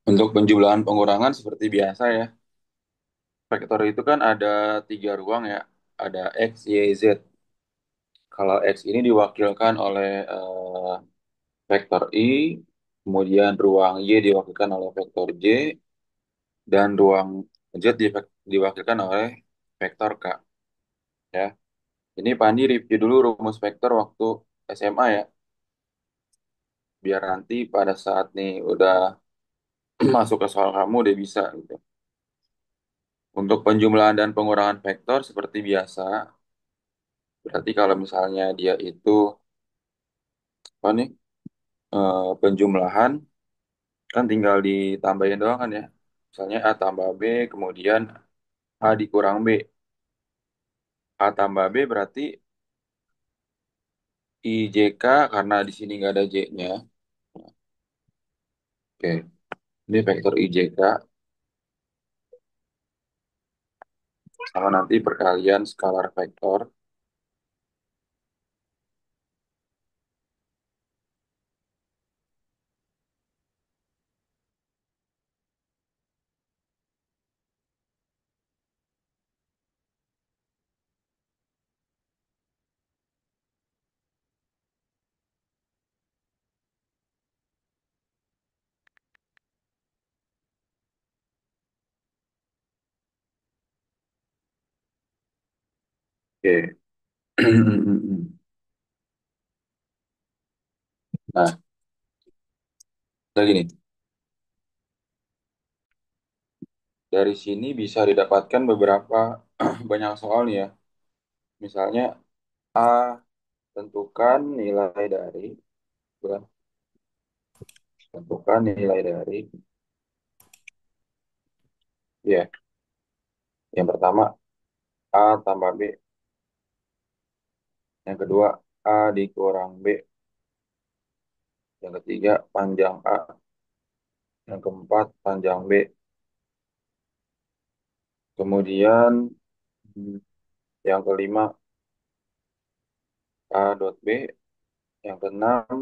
Untuk penjumlahan pengurangan seperti biasa ya. Vektor itu kan ada tiga ruang ya. Ada X, Y, Z. Kalau X ini diwakilkan oleh vektor I, kemudian ruang Y diwakilkan oleh vektor J, dan ruang Z diwakilkan oleh vektor K. Ya, ini Pandi review dulu rumus vektor waktu SMA ya, biar nanti pada saat nih udah masuk ke soal kamu udah bisa gitu. Untuk penjumlahan dan pengurangan vektor seperti biasa, berarti kalau misalnya dia itu apa nih penjumlahan kan tinggal ditambahin doang kan ya. Misalnya A tambah B, kemudian A dikurang B. A tambah B berarti IJK karena di sini nggak ada J-nya. Oke, ini vektor IJK sama nanti perkalian skalar vektor. Oke. Nah, lagi nih. Dari sini bisa didapatkan beberapa banyak soal nih ya. Misalnya A tentukan nilai dari, bukan, tentukan nilai dari, ya, yang pertama A tambah B, yang kedua A dikurang B, yang ketiga panjang A, yang keempat panjang B, kemudian hmm, yang kelima A dot B, yang keenam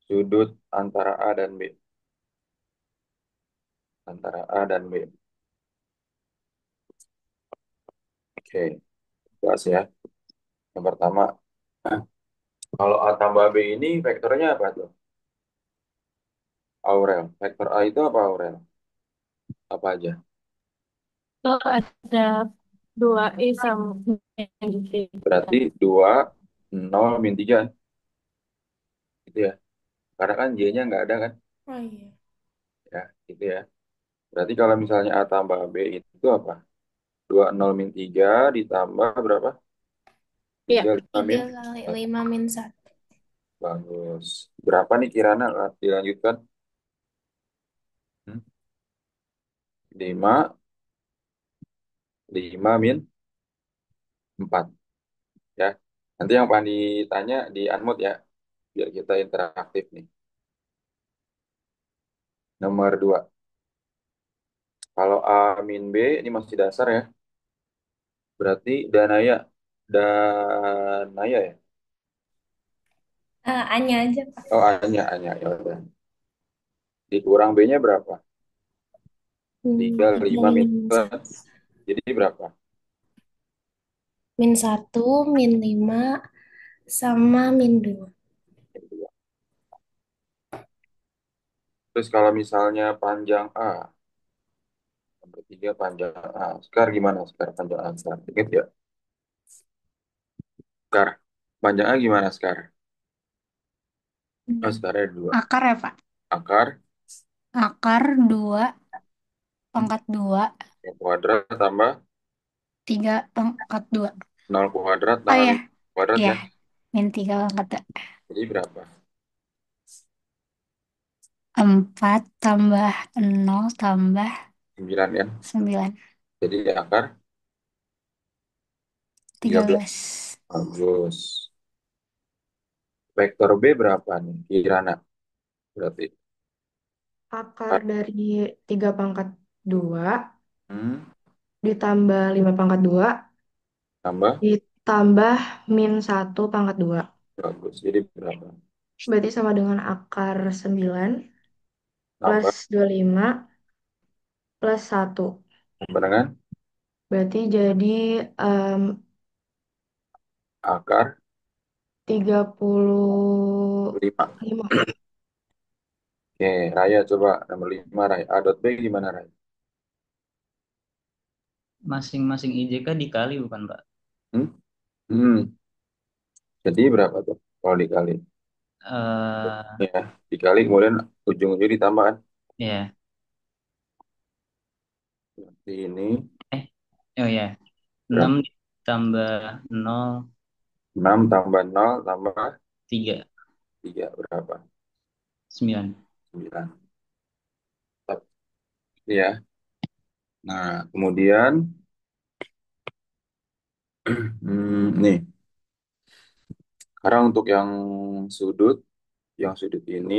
sudut antara A dan B, antara A dan B. Oke, jelas ya. Yang pertama, kalau A tambah B ini vektornya apa tuh? Aurel. Vektor A itu apa Aurel? Apa aja? Kalau ada dua I sama yang gitu. Berarti 2, 0, min 3. Gitu ya. Karena kan J-nya nggak ada kan? Oh iya. Ya, gitu ya. Berarti kalau misalnya A tambah B itu apa? 2, 0, min 3 ditambah berapa? Iya. 3, 5, Tiga min kali 1. lima min satu. Bagus. Berapa nih Kirana? Dilanjutkan. 5, 5 min 4. Ya. Nanti yang Pani tanya di unmute ya. Biar kita interaktif nih. Nomor 2. Kalau A min B ini masih dasar ya. Berarti Danaya ya. A-nya aja, Pak. Oh, A-nya ya udah. Dikurang B-nya berapa? 3, Tiga 5 min lima min 4. satu. Jadi berapa? Min satu, min lima, sama min dua. Terus kalau misalnya panjang A, nomor 3 panjang A. Sekarang gimana sekarang panjang A? Sekarang ingat ya? Sekarang panjang A gimana sekarang? Oh, sekarang ada 2. Akar ya, Pak? Akar Akar 2 pangkat 2 yang kuadrat tambah 3 pangkat 2. 0 kuadrat Oh tambah ya, min kuadrat ya, ya. min 3 pangkat 2. Jadi berapa? 4 tambah 0 tambah 9 ya. 9. Jadi akar 13. 13. Bagus. Vektor B berapa nih? Kirana berarti. Akar Akar. dari 3 pangkat 2 Hmm, ditambah 5 pangkat 2 tambah. ditambah min 1 pangkat 2. Bagus. Jadi berapa? Berarti sama dengan akar 9 Nambah plus 25 plus 1. sama dengan Berarti jadi em, akar 5. 35. Oke, Raya coba nomor 5 Raya. A dot B gimana Raya? Masing-masing IJK dikali bukan, Pak? Hmm? Hmm. Jadi berapa tuh kalau dikali? Eh Ya, dikali kemudian ujung-ujung ditambah kan? ya, Berarti ini eh oh ya, 6 berapa? ditambah 0 6 tambah 0 tambah 3 3 berapa? 9. 9. Tetap ya. Nah, kemudian nih, sekarang untuk yang sudut ini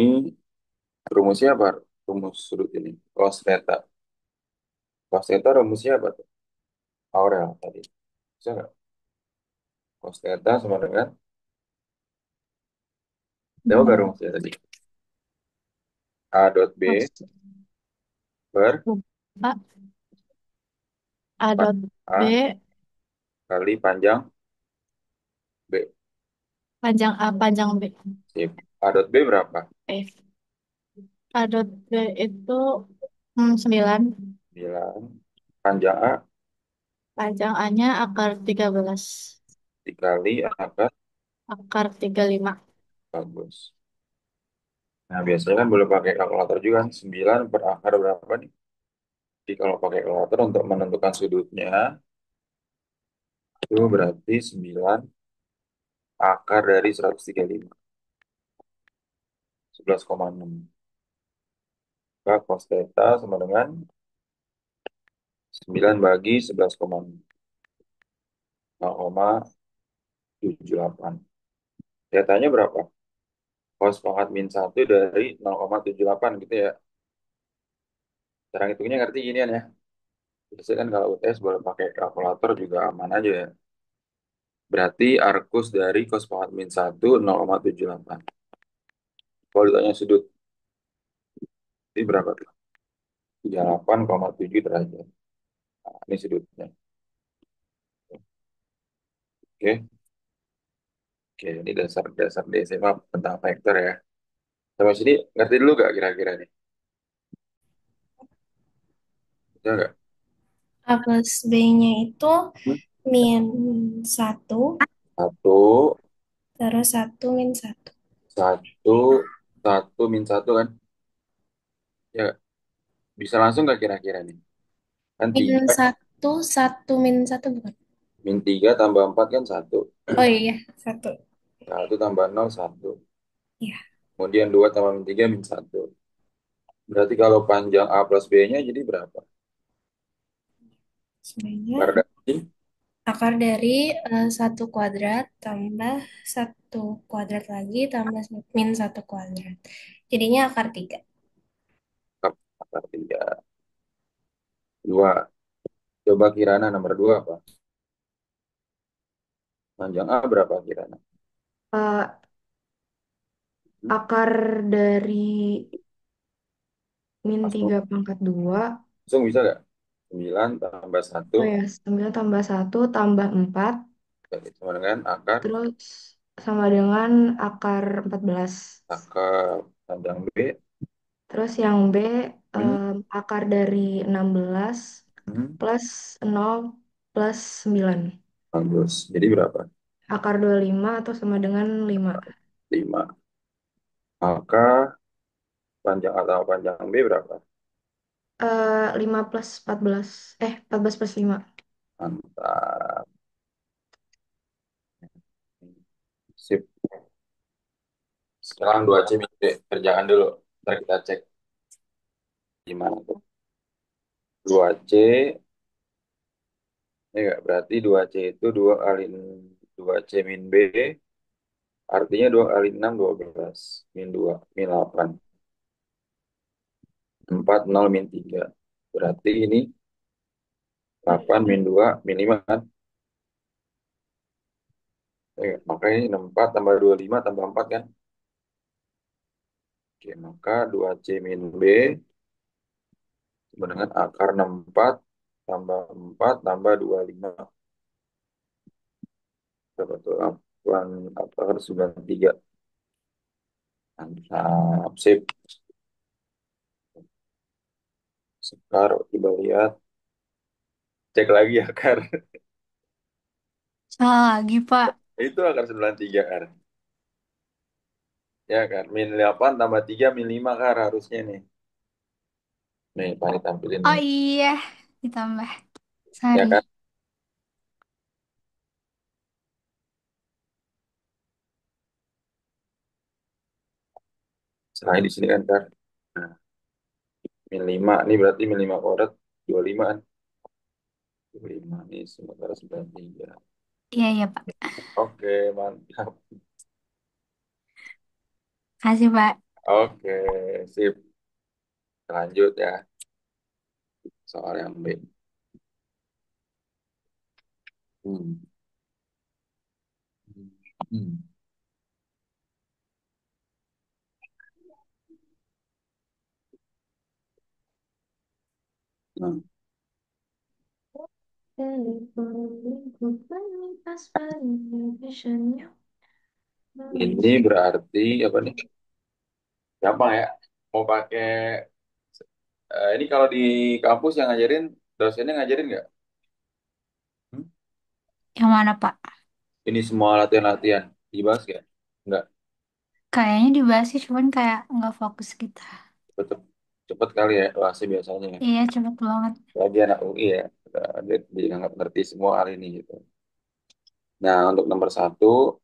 rumusnya apa? Rumus sudut ini. Cos theta. Cos theta rumusnya apa tuh? Aurel tadi. Bisa nggak? Cos theta sama dengan, tahu nggak Hmm. rumusnya tadi? A dot B Cos. per Pak, A dot B A kali panjang B. panjang A panjang B. Sip. A dot B berapa? F. A dot B itu 9. 9. Panjang A Panjang A-nya akar 13. dikali akar. Akar 35. Bagus. Nah, biasanya kan boleh pakai kalkulator juga kan. 9 per akar berapa nih? Jadi kalau pakai kalkulator untuk menentukan sudutnya, itu berarti 9 akar dari 135. 11,6. Maka cos theta sama dengan 9 bagi 11,6. 0,78. Thetanya berapa? Cos pangkat min 1 dari 0,78 gitu ya. Cara hitungnya ngerti ginian ya. Biasanya kan kalau UTS boleh pakai kalkulator juga aman aja ya. Berarti arcus dari cos pangkat min 1 0,78. Kalau ditanya sudut, ini berapa tuh? 38,7 derajat. Nah, ini sudutnya. Oke, oke. Ini dasar-dasar di SMA tentang vektor ya. Sampai sini ngerti dulu gak kira-kira nih? Bisa nggak? A plus B-nya itu Hmm? min 1, Satu, terus 1 min 1. satu, satu min satu kan? Ya, bisa langsung nggak kira-kira nih? Kan Min tiga, 1, 1 min 1 bukan? min 3 tambah 4 kan satu. Oh iya, 1. Satu tambah nol satu. Iya, Kemudian 2 tambah min 3 min satu. Berarti kalau panjang A plus B-nya jadi berapa? sebenarnya Akar dari akar dari 1 kuadrat tambah 1 kuadrat lagi tambah min 1 kuadrat. Jadinya akar 3. akar 3. 2. Coba Kirana nomor 2 apa? Panjang A berapa Kirana? Eh, akar dari min Langsung, 3 pangkat 2. langsung bisa nggak? 9 tambah satu Oh ya, 9 tambah 1 tambah 4. sama dengan akar. Terus sama dengan akar 14. Akar panjang B. Terus yang B, Hmm, akar dari 16 hmm, plus 0 plus 9. bagus. Jadi berapa? Akar 25 atau sama dengan 5. 5. Maka panjang A atau panjang B berapa? 5 plus 14. 14 plus 5. Mantap. Sip. Sekarang 2C deh. Kerjaan dulu. Ntar kita cek gimana tuh. 2C, ini enggak berarti 2C itu 2C min B, artinya 2 kali 6 12. Min 2 min 8. 4 0 min 3. Berarti ini 8 min 2 min 5 kan? Makanya ini 4 tambah 25 tambah 4 kan? Oke, maka 2C min B sama dengan akar 64 tambah 4 tambah 25. Berapa tuh? Akar 93. Mantap, sip. Sekarang coba lihat. Cek lagi akar. Salah lagi, Pak. Itu akar 93 kan. Ya kan, min 8 tambah 3 min 5 kan harusnya nih. Nih, Pak tampilin Oh nih. iya, ditambah. Ya Sorry. kan, selain di sini kan, kan. Nah, min 5, ini berarti min 5 kuadrat 25 kan. 25 nih, sementara 93. Iya, iya, Pak. Oke, mantap. Kasih, Pak. Oke, sip. Lanjut ya, soal yang B. Hmm. Hmm. Nah, ini berarti apa nih? Gampang ya. Mau pakai ini kalau di kampus yang ngajarin, dosennya ngajarin nggak? Hmm? Yang mana, Pak? Ini semua latihan-latihan dibahas nggak? Nggak. Kayaknya dibahas sih, cuman kayak nggak fokus gitu. Cepet, cepet kali ya bahasa biasanya. Iya, cepet banget. Lagi anak UI ya, dia nggak ngerti semua hal ini gitu. Nah, untuk nomor satu,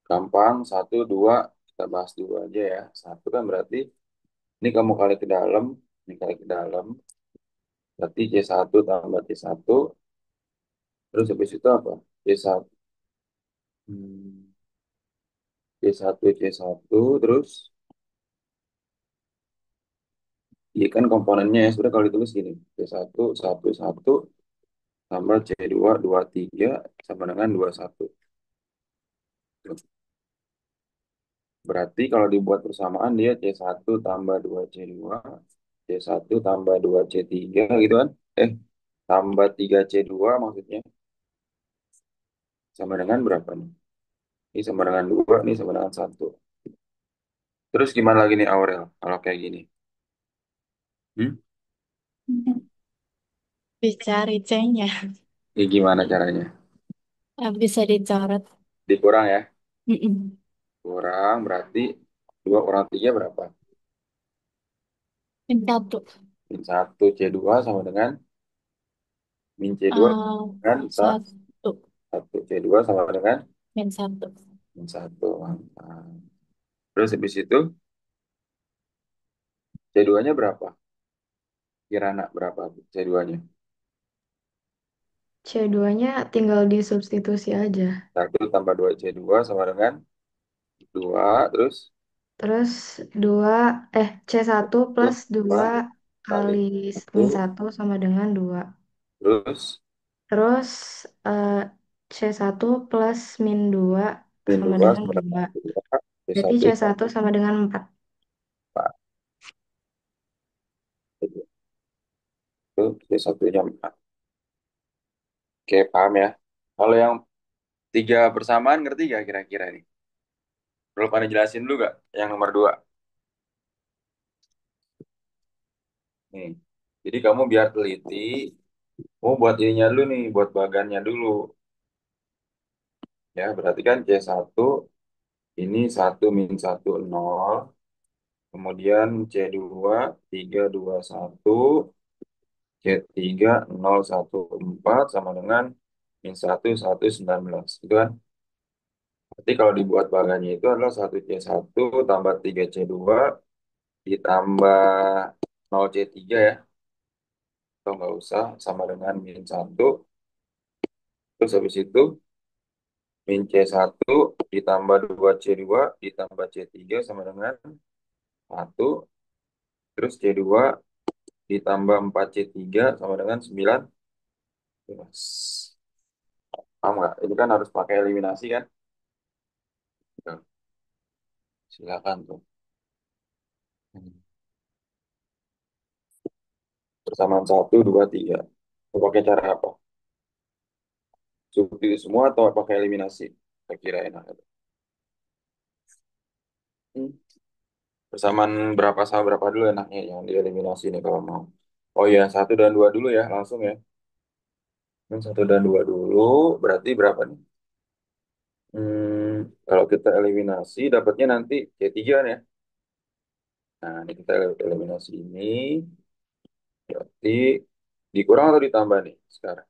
gampang. Satu, dua, kita bahas dulu aja ya. Satu kan berarti, ini kamu kali ke dalam, ini kali ke dalam. Berarti C1 tambah C1, terus habis itu apa? C1, hmm, C1, C1, terus, ini kan komponennya ya, sudah kalau ditulis gini. C1, 1, 1, tambah C2, 2, 3, sama dengan 2, 1. Berarti kalau dibuat persamaan dia C1 tambah 2C2, C1 tambah 2C3 gitu kan. Tambah 3C2 maksudnya. Sama dengan berapa nih? Ini sama dengan 2, ini sama dengan 1. Terus gimana lagi nih Aurel kalau kayak gini? Hmm? Dicari C-nya. Ini gimana caranya? Bisa dicoret. Dikurang ya? Mm-mm. Kurang berarti 2 kurang 3 berapa? Yang satu. Min 1 C2 sama dengan min C2 eh dengan satu. 1 C2 sama dengan Yang satu. min 1. Mantap. Terus habis itu C2-nya berapa? Kirana berapa C2-nya? C2-nya tinggal disubstitusi aja. 1 tambah 2 C2 sama dengan 2, terus Terus 2 C1 plus 2 kali kali min 1, satu sama dengan 2. terus Terus eh, C1 plus min 2 min sama 2 dengan sama 2. dengan 2, Berarti C1 C1 sama dengan 4. itu C1-nya 4. Oke, paham ya. Kalau yang tiga persamaan ngerti gak kira-kira nih? Perlu pada jelasin dulu gak? Yang nomor 2. Nih. Jadi kamu biar teliti, kamu buat ininya dulu nih, buat bagannya dulu. Ya, berarti kan C1 ini 1 min 1 0. Kemudian C2 3 2 1, C3 0 1 4 sama dengan min 1 1 19. Itu kan? Berarti kalau dibuat bagannya itu adalah 1C1 tambah 3C2 ditambah 0C3 ya. Atau nggak usah, sama dengan min 1. Terus habis itu min C1 ditambah 2C2 ditambah C3 sama dengan 1. Terus C2 ditambah 4C3 sama dengan 19. Paham nggak? Ini kan harus pakai eliminasi kan? Tuh, silakan tuh. Persamaan satu, dua, tiga. Mau pakai cara apa? Substitusi semua atau pakai eliminasi? Saya kira enak. Hmm. Persamaan berapa sama berapa dulu enaknya yang dieliminasi nih kalau mau. Oh ya, satu dan dua dulu ya, langsung ya. Satu dan dua dulu, berarti berapa nih? Kalau kita eliminasi, dapatnya nanti C3 nih ya. Nah, ini kita eliminasi ini, berarti dikurang atau ditambah nih sekarang?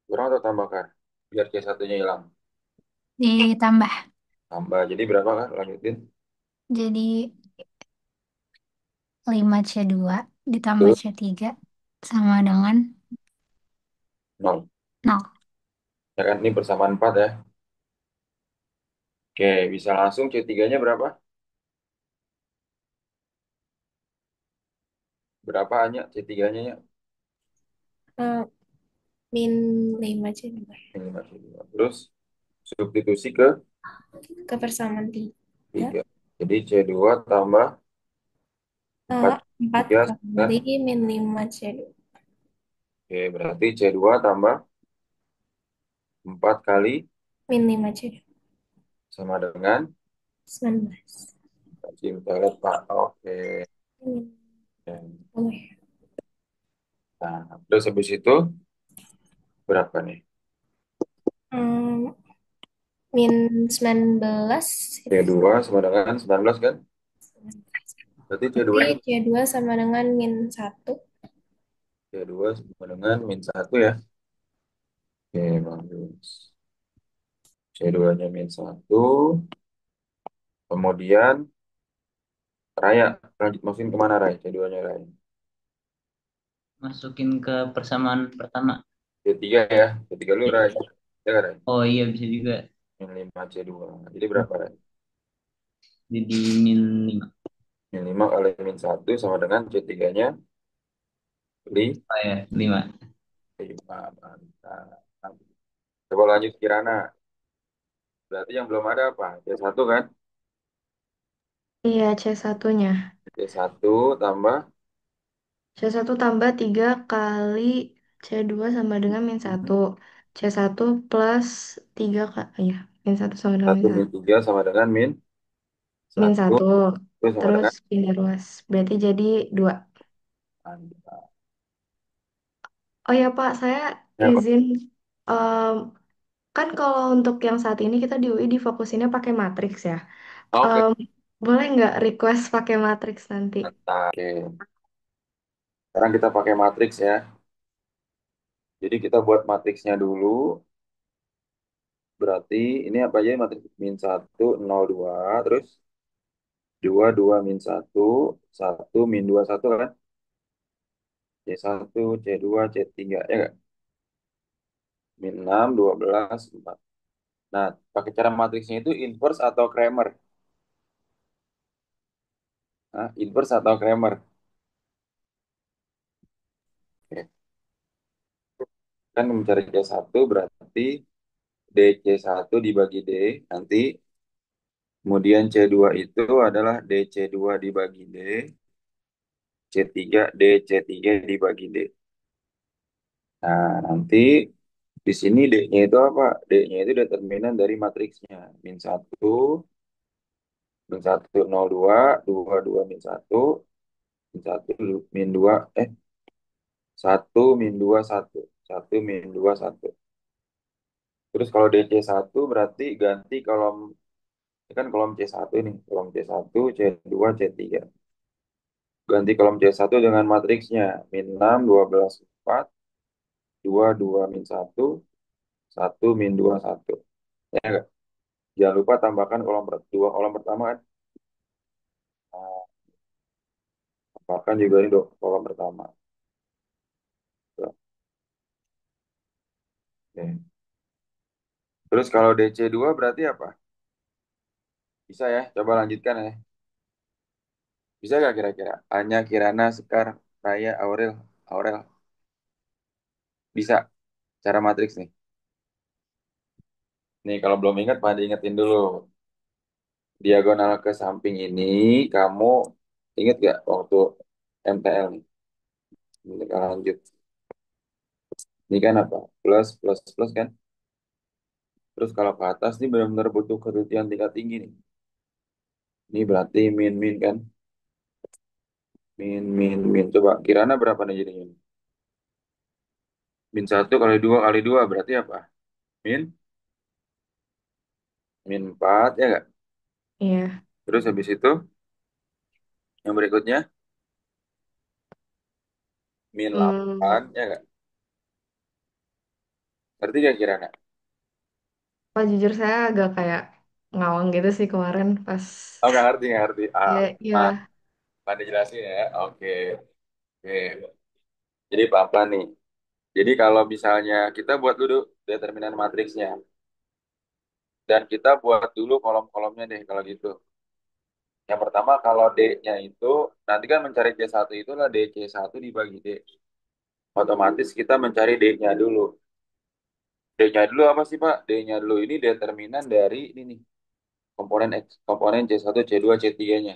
Kurang atau tambahkan? Biar C1-nya hilang. Ditambah. Tambah, jadi berapa kan? Lanjutin. Jadi 5C2 ditambah Tuh, C3 sama dengan 0. 0. Ya kan, ini persamaan 4 ya. Oke, bisa langsung C3-nya berapa? Berapa hanya C3-nya ya? Eh, min 5 aja dua. Ini masih dua. Terus substitusi ke Kebersamaan 3. 3. Jadi C2 tambah 4 4 3 kan? kali min 5 C2. Oke, berarti C2 tambah 4 kali Min 5 C2. sama dengan 19. kasih kita lihat Pak. Oke. Min Oke. 10. Nah, terus habis itu berapa nih? Hmm, min 19 itu. C2 sama dengan 19 kan? Berarti C2 Berarti C2 sama dengan min 1. C2 sama dengan -1 ya. Oke, bagus. C2-nya -1. Kemudian Raya, lanjut masukin kemana Raya? C2-nya Raya. Masukin ke persamaan pertama. C3 ya. C3 lu Raya. Ya kan Raya? Oh iya bisa juga. -5 C2. Jadi berapa Raya? Jadi -5. -5 kali -1 sama dengan C3-nya 5. Oh ya, 5. Mantap. Coba lanjut Kirana. Berarti yang belum ada apa? C1 kan? Iya, C1-nya. C1 tambah C1 tambah 3 kali C2 sama dengan min 1. C1 plus 3 ya, min 1 sama dengan satu min min 1. 3 sama dengan min Min 1 1. itu sama Terus dengan pindah ruas. Berarti jadi 2. mantap. Oh ya Pak, saya Ya, Pak. izin. em, Kan kalau untuk yang saat ini kita di UI difokusinnya pakai matriks ya. Oke, Em, Boleh nggak request pakai matriks nanti? mantap. Oke. Sekarang kita pakai matriks ya. Jadi kita buat matriksnya dulu. Berarti ini apa aja matriks -1 0 2 terus 2 2 -1 1 -2 1 kan? C1 C2 C3 ya nggak? -6 12 4. Nah, pakai cara matriksnya itu inverse atau Kramer? Nah, inverse atau Kramer? Oke. Kan mencari C1 berarti DC1 dibagi D, nanti kemudian C2 itu adalah DC2 dibagi D, C3 DC3 dibagi D. Nah, nanti di sini D-nya itu apa? D-nya itu determinan dari matriksnya. -1, -1 0 2 2 2 -1 -1 -2 1 -2 1 1 -2 1. Terus kalau DC1 berarti ganti kolom, ini kan kolom C1 ini, kolom C1, C2, C3. Ganti kolom C1 dengan matriksnya. -6, 12, 4, 2, 2, -1, 1, -2, 1. Ya nggak? Jangan lupa tambahkan dua kolom pertama kan. Nah, tambahkan juga ini kolom pertama. Tuh, oke. Terus kalau DC2 berarti apa? Bisa ya, coba lanjutkan ya. Bisa nggak kira-kira? Anya, Kirana, Sekar, Raya, Aurel. Aurel, bisa cara matriks nih. Nih kalau belum ingat, pada ingetin dulu. diagonal ke samping ini, kamu inget gak waktu MTL nih? Ini kita lanjut. Ini kan apa? Plus, plus, plus kan? Terus kalau ke atas ini benar-benar butuh ketelitian tingkat tinggi nih. Ini berarti min, min kan? Min, min, min. Coba kirana berapa nih jadinya? Min satu kali dua berarti apa? Min, min 4 ya nggak? Iya. Terus habis itu yang berikutnya min Hmm, 8 ya nggak? Berarti gak kirana? Pak jujur saya agak kayak ngawang gitu sih kemarin pas Oh nggak ngerti, nggak ngerti. ya ya Ah, Pada jelasin ya. Oke, oke. Jadi pelan-pelan nih. Jadi kalau misalnya kita buat dulu determinan matriksnya. Dan kita buat dulu kolom-kolomnya deh kalau gitu. Yang pertama kalau D-nya itu, nanti kan mencari C1 itulah DC1 dibagi D. Otomatis kita mencari D-nya dulu. D-nya dulu apa sih Pak? D-nya dulu ini determinan dari ini nih. Komponen X, komponen C1, C2, C3-nya.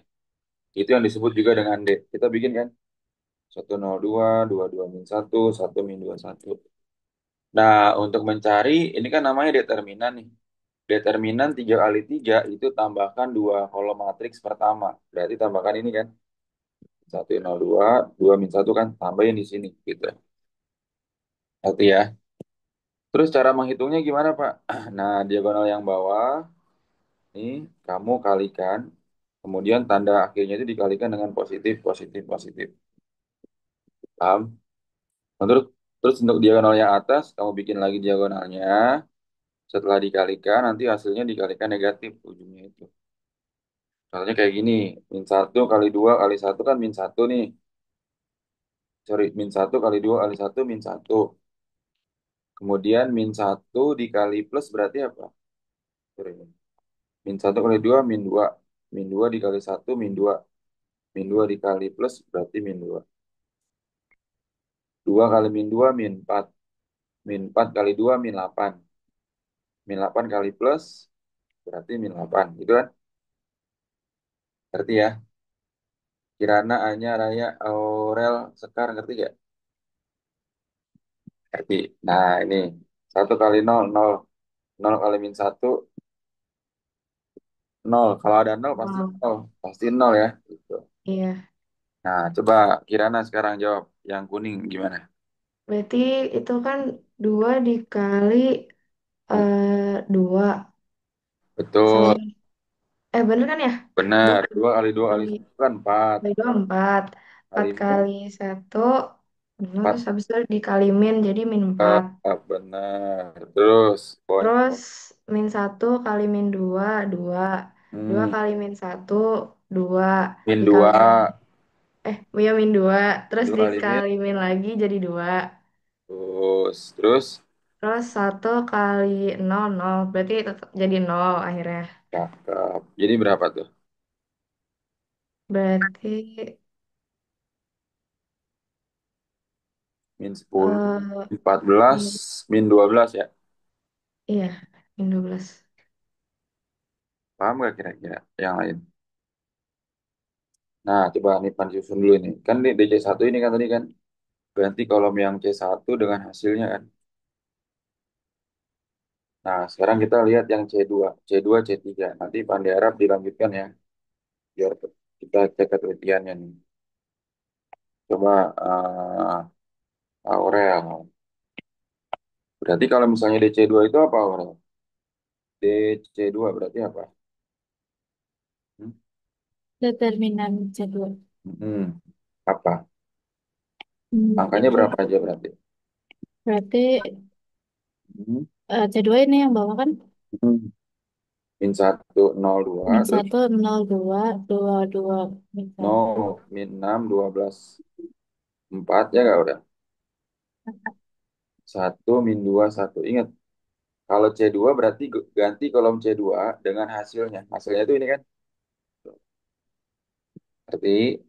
Itu yang disebut juga dengan D. Kita bikin kan? 102, 22 min 1, 1 min 21. Nah, untuk mencari, ini kan namanya determinan nih. Determinan 3 kali 3 itu tambahkan 2 kolom matriks pertama. Berarti tambahkan ini kan. 102, 2 min 1 kan. Tambahin di sini. Gitu. Berarti ya. Terus cara menghitungnya gimana, Pak? Nah, diagonal yang bawah, ini kamu kalikan. Kemudian tanda akhirnya itu dikalikan dengan positif, positif, positif. Paham? Terus, terus untuk diagonal yang atas, kamu bikin lagi diagonalnya. Setelah dikalikan, nanti hasilnya dikalikan negatif ujungnya itu. Contohnya kayak gini, min satu kali 2 kali satu kan min satu nih. Sorry, min satu kali 2 kali satu min satu. Kemudian min satu dikali plus berarti apa? Sorry, min satu kali 2 min 2. Min 2 dikali satu min 2. Min 2 dikali plus berarti min 2. 2 kali min 2 min 4. Min 4 kali 2 min 8. Min 8 kali plus berarti min 8. Gitu kan? Ngerti ya? Kirana, Anya, Raya, Aurel, Sekar, ngerti gak? Ngerti. Nah, ini. Satu kali nol nol. Nol kali min satu nol. Kalau ada nol pasti wow. nol. Pasti nol ya. Gitu. Iya. Nah, coba Kirana sekarang jawab. Yang kuning gimana? Berarti itu kan 2 dikali 2 Betul. sama bener kan ya? Benar. 2 Dua kali 2 kali kali satu kan 4. kali 2 4. 4 Kali min kali 1 0 4. terus habis itu dikali min jadi min 4. Benar. Terus poin. Terus min 1 kali min 2 2. 2 Hmm, kali min 1 2 min dikali 2. min ya min 2 terus 2 kali min. dikali min lagi jadi 2. Terus. Terus 1 kali 0 0 berarti tetap jadi 0 akhirnya. Cakep. Jadi berapa tuh? Berarti Min 10. eh 14. min, Min 12 ya. iya min 12. Paham gak kira-kira yang lain? Nah, coba nih Pan susun dulu ini. Kan di DC1 ini kan tadi kan ganti kolom yang C1 dengan hasilnya kan. Nah, sekarang kita lihat yang C2. C2, C3. Nanti Pan diharap dilanjutkan ya. Biar kita cek ketelitiannya nih. Coba Aurel. Berarti kalau misalnya DC2 itu apa Aurel? DC2 berarti apa? Hmm? Determinan jadwal. Hmm. Apa? Angkanya Itu berapa aja berarti? berarti Hmm. jadwal ini yang bawah kan Hmm. Min 102 min terus satu nol dua dua dua min satu 0 min 6 12 4 ya nggak udah. Satu min 2 1. Ingat, kalau C2 berarti ganti kolom C2 dengan hasilnya. Hasilnya itu ini kan. Ngerti?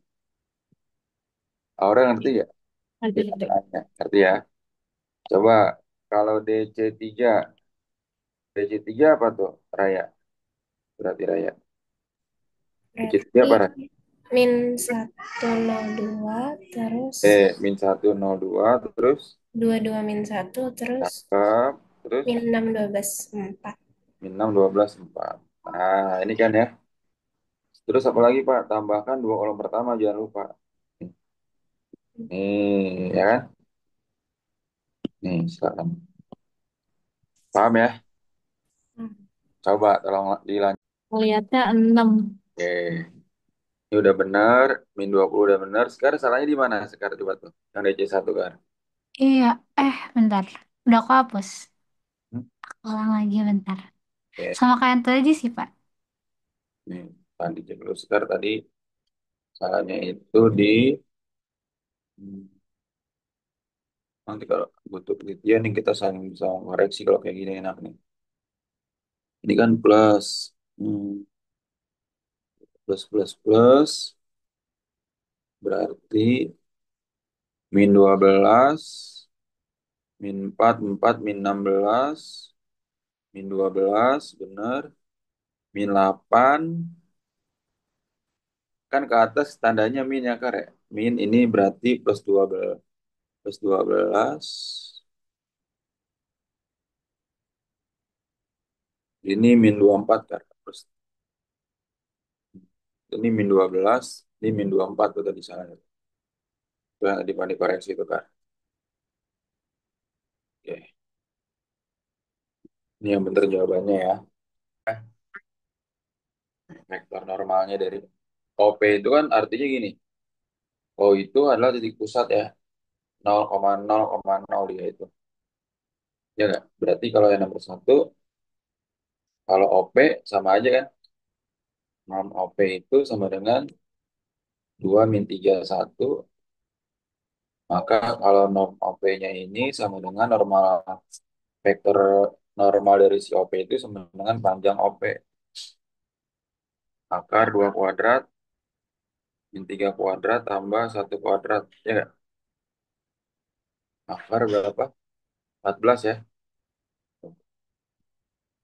Aura ngerti ya? nanti Kita nanti. nanya. Ngerti ya? Coba kalau DC3. DC3 apa tuh? Raya. Berarti Raya. Dikitnya Berarti apa, Ren? min 102 terus -102, terus 22 min 1 terus cakep, terus min 6 12 4. -6, 12, 4. Nah, ini kan ya. Terus apa lagi, Pak? Tambahkan dua kolom pertama, jangan lupa. Nih, ya kan? Nih, sekarang. Paham ya? Coba tolong dilanjut. Lihatnya 6. Oke. Ini udah benar, -20 udah benar. Sekarang salahnya di mana sekarang coba tuh? Yang DC1 kan. Iya, bentar. Udah aku hapus. Hmm? Ulang lagi bentar. Oke. Sama kayak yang tadi sih, Pak. Nih, tadi cek dulu. Sekarang tadi salahnya itu di nanti kalau butuh penelitian nih kita saling bisa koreksi kalau kayak gini enak nih. Ini kan plus. Hmm, plus plus plus berarti -12, -4, -16, -12 benar, -8 kan ke atas tandanya min ya kak ya. Min ini berarti plus 12, plus 12 ini -24 kan. Terus ini -12, ini -24 tuh tadi sana. Itu yang tadi koreksi itu kan. Oke. Ini yang benar jawabannya ya. Vektor normalnya dari OP itu kan artinya gini. O itu adalah titik pusat ya. 0,0,0 dia itu. Ya nggak? Berarti kalau yang nomor satu, kalau OP sama aja kan. Norm OP itu sama dengan 2 min 31. Maka kalau norm OP-nya ini sama dengan normal vektor normal dari si OP itu sama dengan panjang OP. Akar 2 kuadrat min 3 kuadrat tambah 1 kuadrat. Ya nggak? Akar berapa? 14 ya.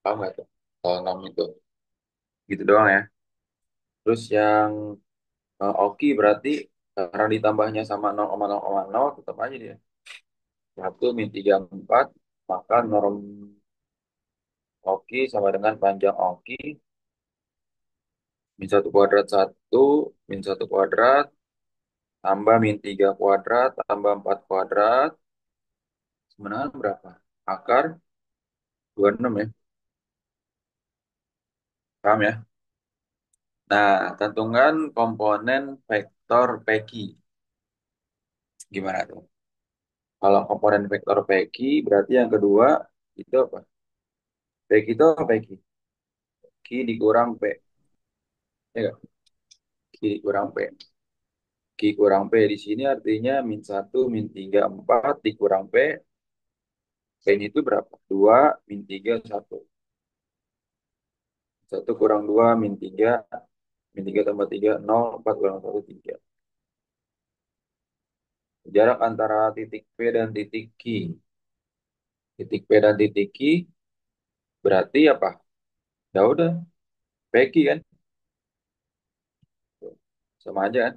Paham nggak tuh? Kalau 6 itu. Gitu doang ya. Terus yang oki berarti karena ditambahnya sama 0,0,0 tetap aja dia. 1 min 34, maka norm oki sama dengan panjang oki min 1 kuadrat 1 min 1 kuadrat tambah min 3 kuadrat tambah 4 kuadrat sebenarnya berapa? Akar 26 ya. Paham ya? Nah, tentukan komponen vektor PQ. Gimana tuh? Kalau komponen vektor PQ berarti yang kedua itu apa? PQ itu apa PQ? Q dikurang P. Ya nggak? Q dikurang P. Q kurang P di sini artinya -1, -3, 4 dikurang P. P-nya itu berapa? 2, -3, 1. 1 kurang 2, -3. -3 tambah 3, 0. 4 kurang 1, 3. Jarak antara titik P dan titik Q. Titik P dan titik Q berarti apa? Ya udah, PQ kan? Sama aja kan?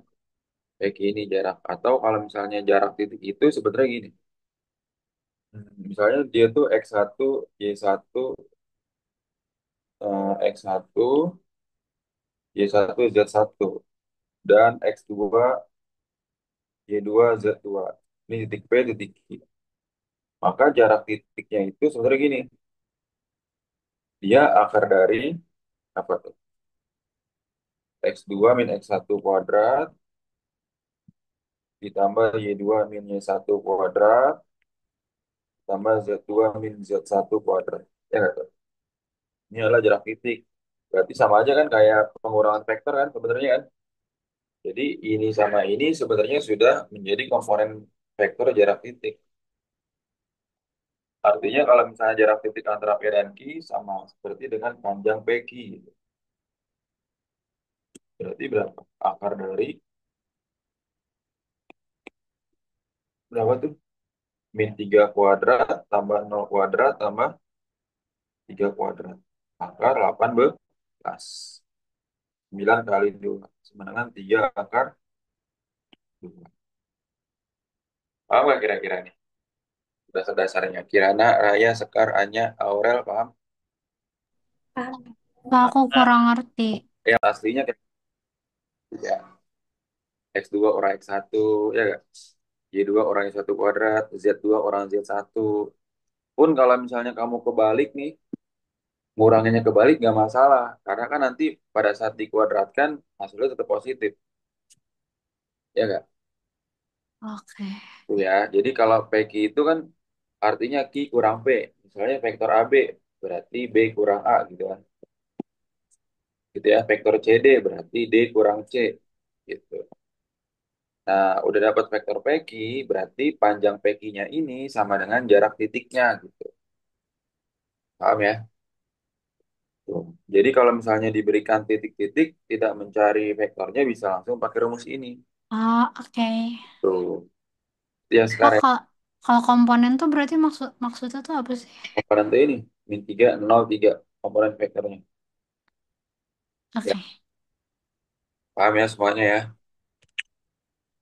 PQ ini jarak. Atau kalau misalnya jarak titik itu sebenarnya gini. Misalnya dia tuh X1, Y1, X1, Y1, Z1, dan X2, Y2, Z2. Ini titik P, titik Q. Maka jarak titiknya itu sebenarnya gini. Dia akar dari apa tuh? X2 min X1 kuadrat ditambah Y2 min Y1 kuadrat tambah Z2 min Z1 kuadrat. Ya nggak tuh? Ini adalah jarak titik. Berarti sama aja kan kayak pengurangan vektor kan sebenarnya kan. Jadi ini sama ini sebenarnya sudah menjadi komponen vektor jarak titik. Artinya kalau misalnya jarak titik antara P dan Q sama seperti dengan panjang PQ. Gitu. Berarti berapa? Akar dari berapa tuh? -3 kuadrat tambah 0 kuadrat tambah 3 kuadrat. Akar 18. 9 kali 2 sama dengan 3 akar 2. Paham nggak kira-kira nih? Dasar-dasarnya. Kirana, Raya, Sekar, Anya, Aurel, paham? Paham. Aku kurang ngerti. Yang aslinya kan ya, X2 orang X1, ya nggak? Y2 orang Y1 kuadrat, Z2 orang Z1. Pun kalau misalnya kamu kebalik nih, nguranginnya kebalik nggak masalah. Karena kan nanti pada saat dikuadratkan, hasilnya tetap positif. Ya nggak? Oke. Tuh ya. Jadi kalau PQ itu kan artinya Q kurang P. Misalnya vektor AB, berarti B kurang A gitu kan. Gitu ya. Vektor CD berarti D kurang C. Gitu. Nah, udah dapat vektor PQ, berarti panjang PQ-nya ini sama dengan jarak titiknya gitu. Paham ya? Tuh. Jadi kalau misalnya diberikan titik-titik, tidak mencari vektornya bisa langsung pakai rumus ini. Oh, oke. Tuh. Ya Oh, sekarang kalau komponen tuh berarti maksudnya tuh apa sih? komponen T ini, min 3, 0, 3, komponen vektornya. Ya, Oke. paham ya semuanya ya?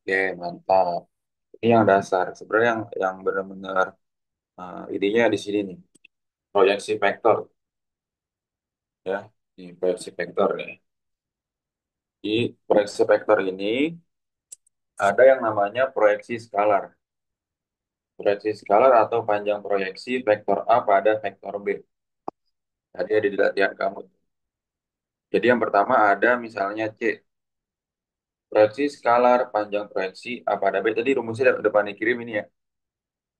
Oke, mantap. Ini yang dasar. Sebenarnya yang benar-benar idenya di sini nih. Proyeksi vektor ya. Ini proyeksi vektor nih. Di proyeksi vektor ini ada yang namanya proyeksi skalar. Proyeksi skalar atau panjang proyeksi vektor A pada vektor B. Tadi ada di latihan kamu. Jadi yang pertama ada misalnya C. Proyeksi skalar panjang proyeksi A pada B. Tadi rumusnya depan dikirim ini ya.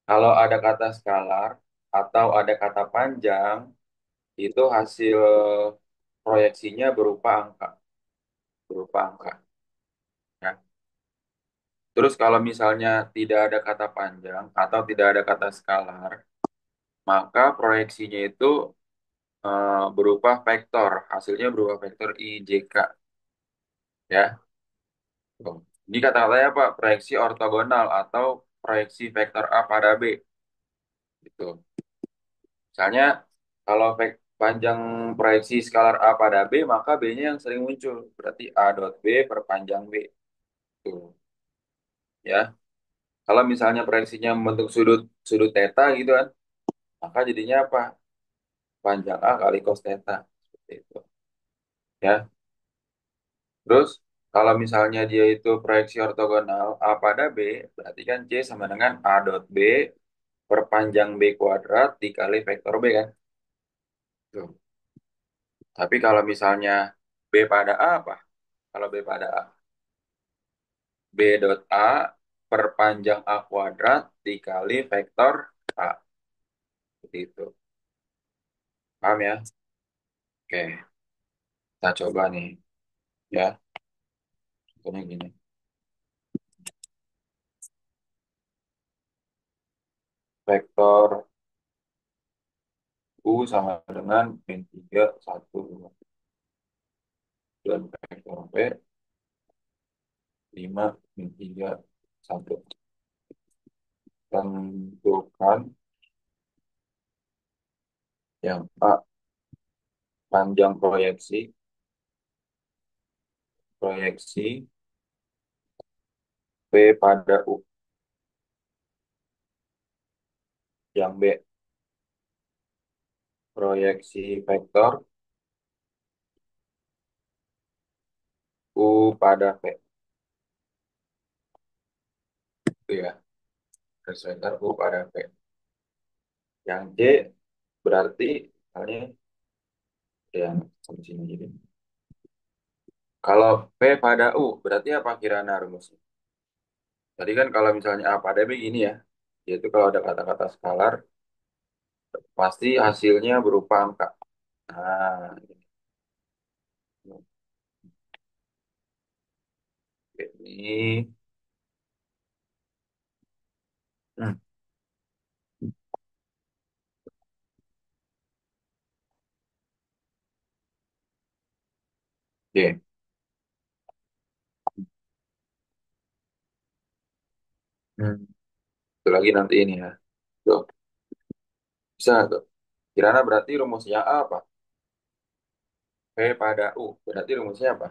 Kalau ada kata skalar atau ada kata panjang, itu hasil proyeksinya berupa angka. Berupa angka. Ya. Terus kalau misalnya tidak ada kata panjang atau tidak ada kata skalar, maka proyeksinya itu berupa vektor. Hasilnya berupa vektor I, J, K. Ya. Tuh. Ini kata-katanya apa? Proyeksi ortogonal atau proyeksi vektor A pada B. Gitu. Misalnya, kalau panjang proyeksi skalar A pada B, maka B-nya yang sering muncul. Berarti A dot B per panjang B. Tuh. Ya. Kalau misalnya proyeksinya membentuk sudut sudut theta gitu kan, maka jadinya apa? Panjang A kali cos theta. Seperti itu. Ya. Terus, kalau misalnya dia itu proyeksi ortogonal A pada B, berarti kan C sama dengan A dot B per panjang B kuadrat dikali vektor B kan. Tuh. Tapi kalau misalnya B pada A apa? Kalau B pada A, B dot A per panjang A kuadrat dikali vektor A. Seperti itu. Paham ya? Oke, kita coba nih. Ya, contohnya gini. Vektor U sama dengan min 3, 1, 2. Dan vektor V, 5, min 3, 1. Tentukan yang A, panjang proyeksi P pada U. Yang B, proyeksi vektor U pada V. Itu ya, garis vektor U pada V. Yang C berarti, misalnya, yang sampai sini jadi. Kalau P pada U, berarti apa kirana rumusnya? Tadi kan kalau misalnya A pada B gini ya, yaitu kalau ada kata-kata skalar, pasti hasilnya berupa angka. Nah, ini, hmm, oke. Hmm, itu lagi nanti ini ya. Tuh, bisa nggak tuh? Kirana berarti rumusnya A apa? P pada U. Berarti rumusnya apa?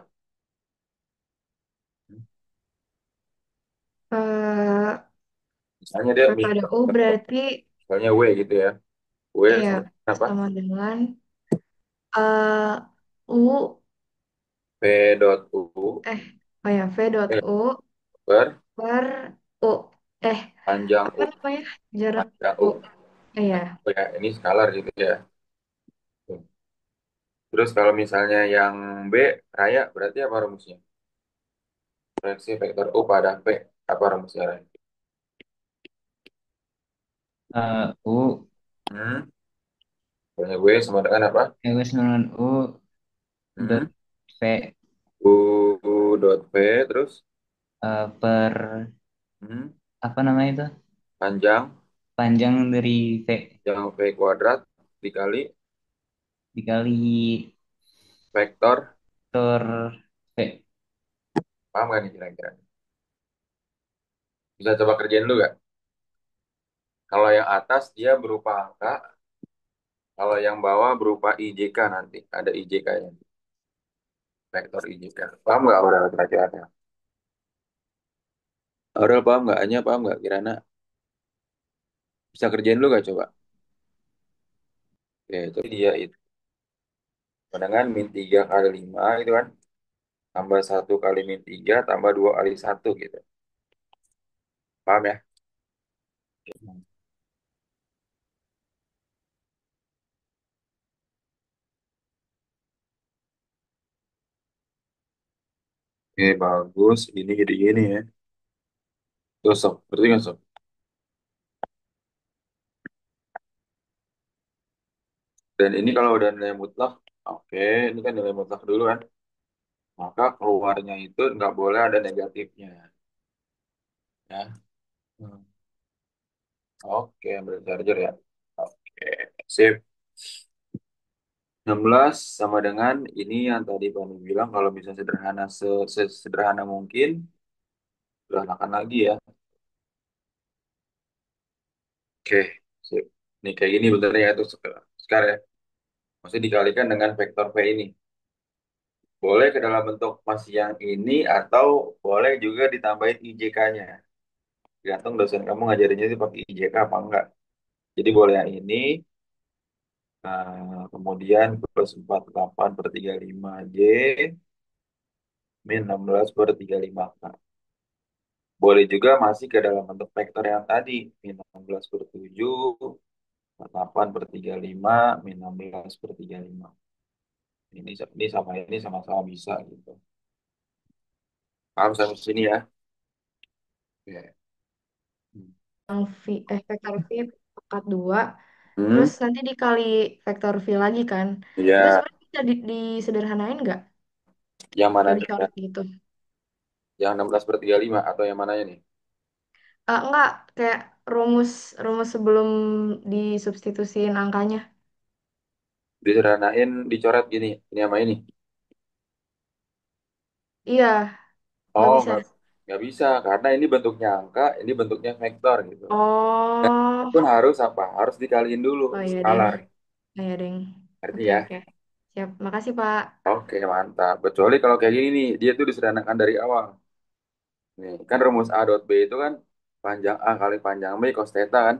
Misalnya dia V pada U berarti misalnya W gitu ya. W iya sama dengan apa? sama dengan U P dot U eh oh ya V dot ya, U per per U eh panjang apa U. namanya jarak Panjang U U. iya Oh ya, ini skalar gitu ya. Terus kalau misalnya yang B, raya, berarti apa rumusnya? Proyeksi vektor U pada P. Apa rumusnya, Raya? U Hmm, pokoknya W sama dengan apa? Lewis dengan U dot Hmm, V U dot P, terus per hmm, apa namanya itu? panjang, Panjang dari V yang V kuadrat dikali dikali vektor. vektor V. Paham gak nih kira-kira? Bisa coba kerjain dulu gak? Kalau yang atas dia berupa angka, kalau yang bawah berupa IJK nanti. Ada IJK-nya, vektor IJK. Paham gak Aurel kira-kira? Aurel paham gak? Anya paham gak? Kirana bisa kerjain dulu gak coba? Oke, jadi dia itu dengan min 3 kali 5 itu kan. Tambah satu kali min 3 tambah 2 kali satu gitu. Paham ya? Oke, bagus. Ini jadi gini ya. Tuh, sob. Berarti kan, sob? Dan ini kalau udah nilai mutlak, oke, ini kan nilai mutlak dulu kan. Maka keluarnya itu nggak boleh ada negatifnya. Ya. Hmm. Oke, ambil charger ya. Oke, sip. 16 sama dengan ini yang tadi Bani bilang kalau bisa sederhana sesederhana mungkin, sederhanakan lagi ya. Oke, sip. Ini kayak gini benarnya itu sekarang ya. Maksudnya dikalikan dengan vektor V ini. Boleh ke dalam bentuk masih yang ini atau boleh juga ditambahin IJK-nya. Tergantung dosen kamu ngajarinnya itu pakai IJK apa enggak. Jadi boleh yang ini, kemudian plus 48/35 J min 16 per 35 K. Boleh juga masih ke dalam bentuk vektor yang tadi, min 16/7, 8 per 35, min 16 per 35. Ini sama-sama bisa gitu. Paham sampai sini ya? Oke. yang V vektor V pangkat 2 terus Hmm, nanti dikali vektor V lagi kan itu ya, sebenarnya bisa disederhanain nggak yang mana atau nih? dicoret gitu Yang 16/35 atau yang mananya nih? enggak kayak rumus rumus sebelum disubstitusiin angkanya Disederhanain, dicoret gini. Ini sama ini. iya nggak Oh, bisa nggak bisa karena ini bentuknya angka, ini bentuknya vektor gitu. Dan itu oh pun harus apa? Harus dikaliin dulu oh iya deng skalar. oh iya deng Ngerti oke ya? oke siap makasih Pak. Oke, mantap. Kecuali kalau kayak gini nih, dia tuh disederhanakan dari awal. Nih, kan rumus A dot B itu kan panjang A kali panjang B cos theta kan?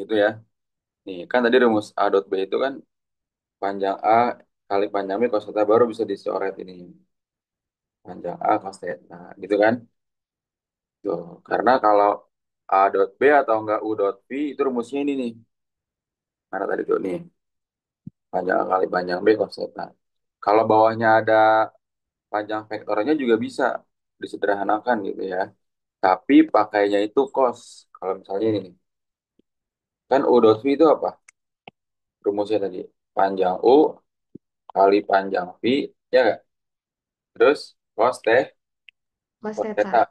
Itu ya. Nih, kan tadi rumus A dot B itu kan panjang A kali panjang B cos theta baru bisa dicoret ini. Panjang A cos theta, gitu kan? Tuh, karena kalau A dot B atau enggak U dot V itu rumusnya ini nih. Mana tadi tuh nih, panjang A kali panjang B cos theta. Kalau bawahnya ada panjang vektornya juga bisa disederhanakan gitu ya. Tapi pakainya itu cos. Kalau misalnya ini nih, kan U dot V itu apa? Rumusnya tadi, panjang U kali panjang V, ya nggak? Terus Mas cos Teta theta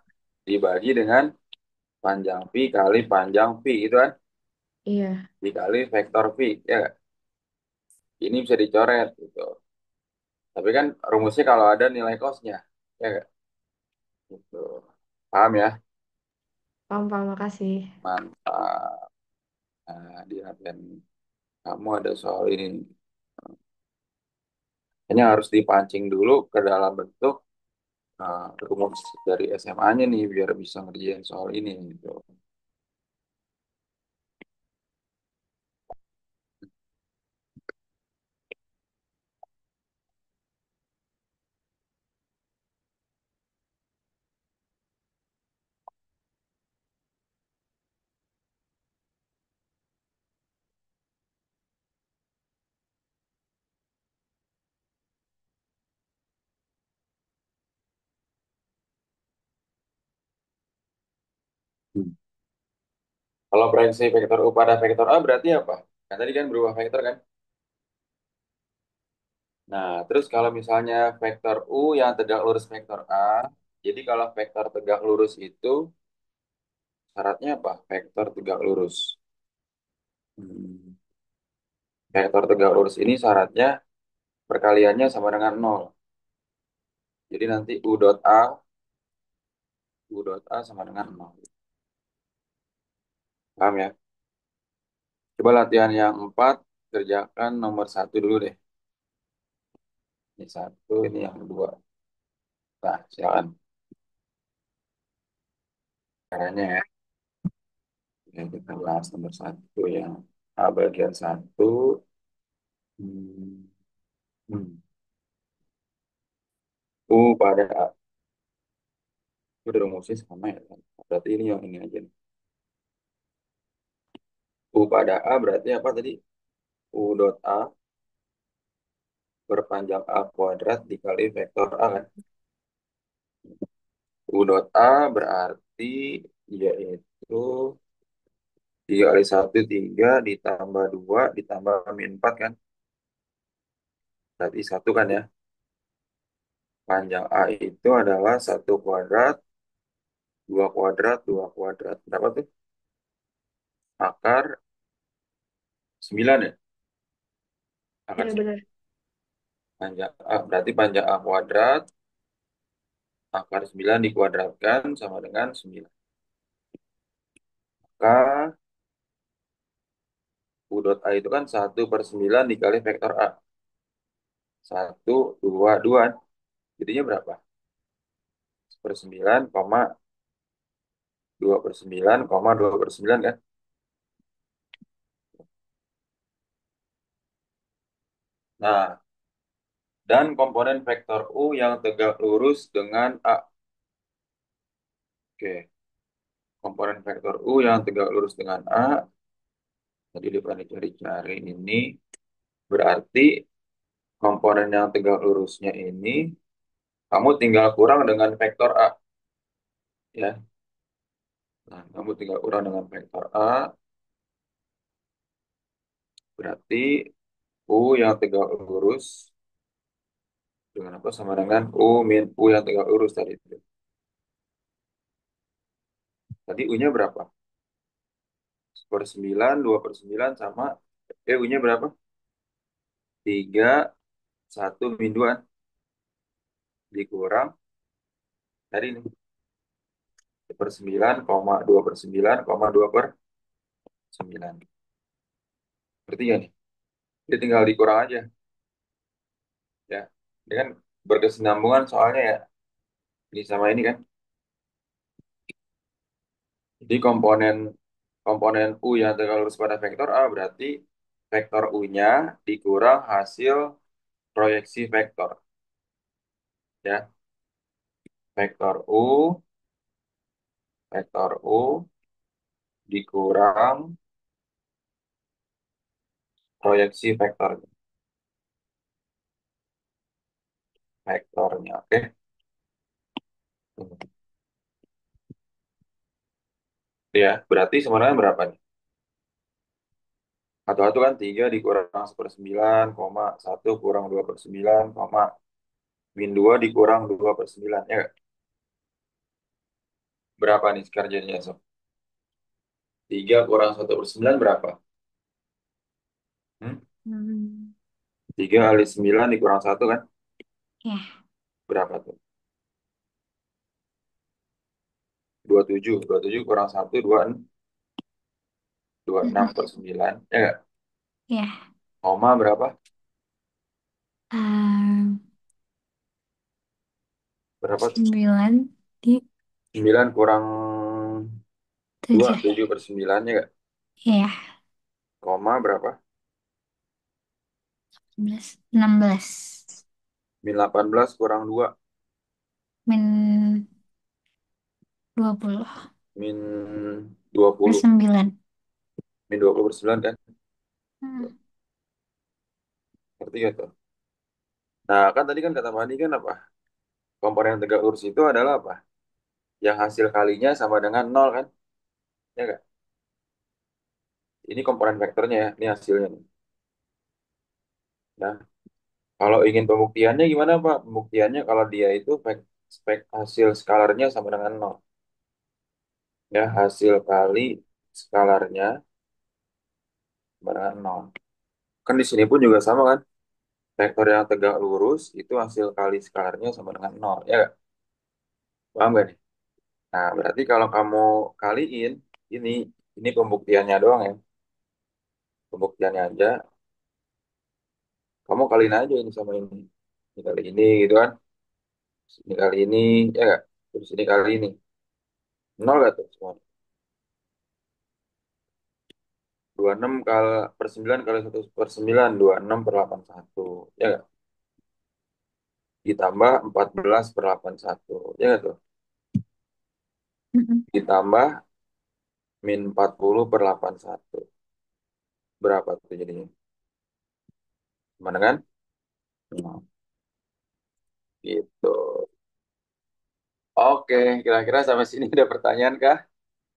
dibagi dengan panjang V kali panjang V, itu kan? iya Dikali vektor V, ya nggak? Ini bisa dicoret gitu. Tapi kan rumusnya kalau ada nilai cosnya, ya nggak? Gitu. Paham ya? paham paham makasih Mantap. Nah, di latihan kamu ada soal ini. Hanya harus dipancing dulu ke dalam bentuk rumus dari SMA-nya nih biar bisa ngerjain soal ini gitu. Kalau proyeksi vektor U pada vektor A berarti apa? Nah, tadi kan berubah vektor kan? Nah, terus kalau misalnya vektor U yang tegak lurus vektor A, jadi kalau vektor tegak lurus itu syaratnya apa? Vektor tegak lurus. Hmm, Vektor tegak lurus ini syaratnya perkaliannya sama dengan nol. Jadi nanti U dot A sama dengan nol. Paham ya? Coba latihan yang 4, kerjakan nomor satu dulu deh. Ini satu, ini yang kedua. Nah, silakan caranya ya. Ya, kita bahas nomor satu yang A bagian satu. Hmm, hmm. U pada A. Itu udah rumusnya sama ya kan? Berarti ini yang ini aja nih. U pada A berarti apa tadi? U dot A berpanjang A kuadrat dikali vektor A kan? U dot A berarti yaitu 3 kali satu 3 ditambah 2 ditambah min 4 kan? Berarti satu kan ya? Panjang A itu adalah satu kuadrat, 2 kuadrat, 2 kuadrat. Berapa tuh? Akar 9 ya? Akar Ya 9. benar. Panjang A, berarti panjang A kuadrat, akar 9 dikuadratkan sama dengan 9. Maka U dot A itu kan 1/9 dikali vektor A. Satu 2 2. Jadinya berapa? 1/9, 2/9, 2/9 kan? Nah, dan komponen vektor U yang tegak lurus dengan A. Oke, komponen vektor U yang tegak lurus dengan A. Tadi depan dicari-cari ini. Berarti komponen yang tegak lurusnya ini, kamu tinggal kurang dengan vektor A. Ya, nah, kamu tinggal kurang dengan vektor A. Berarti U yang tegak lurus dengan apa sama dengan U min U yang tegak lurus tadi itu. Tadi U-nya berapa? 1/9, 2/9 sama U-nya berapa? 3, 1 min 2 dikurang tadi ini 1/9, 2/9, 2/9. Berarti ya nih, dia tinggal dikurang aja ya. Ini kan berkesinambungan soalnya ya. Ini sama ini kan. Jadi komponen komponen U yang tegak lurus pada vektor A berarti vektor U-nya dikurang hasil proyeksi vektor ya. Vektor U dikurang proyeksi vektornya. Oke. Ya, berarti sebenarnya berapa nih? Satu-satu kan 3 dikurang 1/9, koma 1 kurang 2/9, koma min 2 dikurang 2/9. Ya nggak? Berapa nih sekarang jadinya sob? 3 kurang 1/9 berapa? Hmm? Hmm. 3 kali 9 dikurang satu kan? Ya. Berapa tuh? 27. 27 kurang satu 26/9. Ya nggak? Ya. Koma berapa? Um, Berapa tuh? 9 di 9 kurang 2, 7. 7/9 ya nggak? Ya. Koma berapa? 16. Min 18 kurang 2, Min 20. min 20. 9. Min 20/9 kan? Hmm. Ngerti gak tuh? Nah, kan tadi kan kata Fani kan apa? Komponen tegak lurus itu adalah apa? Yang hasil kalinya sama dengan nol kan? Ya nggak? Ini komponen vektornya ya, ini hasilnya nih. Nah, kalau ingin pembuktiannya gimana Pak? Pembuktiannya kalau dia itu hasil skalarnya sama dengan nol. Ya, hasil kali skalarnya sama dengan nol. Kan di sini pun juga sama kan? Vektor yang tegak lurus itu hasil kali skalarnya sama dengan nol. Ya nggak? Paham gak nih? Nah, berarti kalau kamu kaliin ini, ini pembuktiannya doang ya. Pembuktiannya aja, kamu kaliin aja ini sama ini. Ini kali ini gitu kan. Ini kali ini, ya nggak? Terus ini kali ini. Nol gak tuh semua? 26 kali per 9 kali 1/9, 26/81. Ya nggak? Ditambah 14/81. Ya nggak tuh? Mm-mm. Ditambah min 40/81. Berapa tuh jadinya? Mana kan? Nah, gitu. Oke, kira-kira sampai sini ada pertanyaan kah?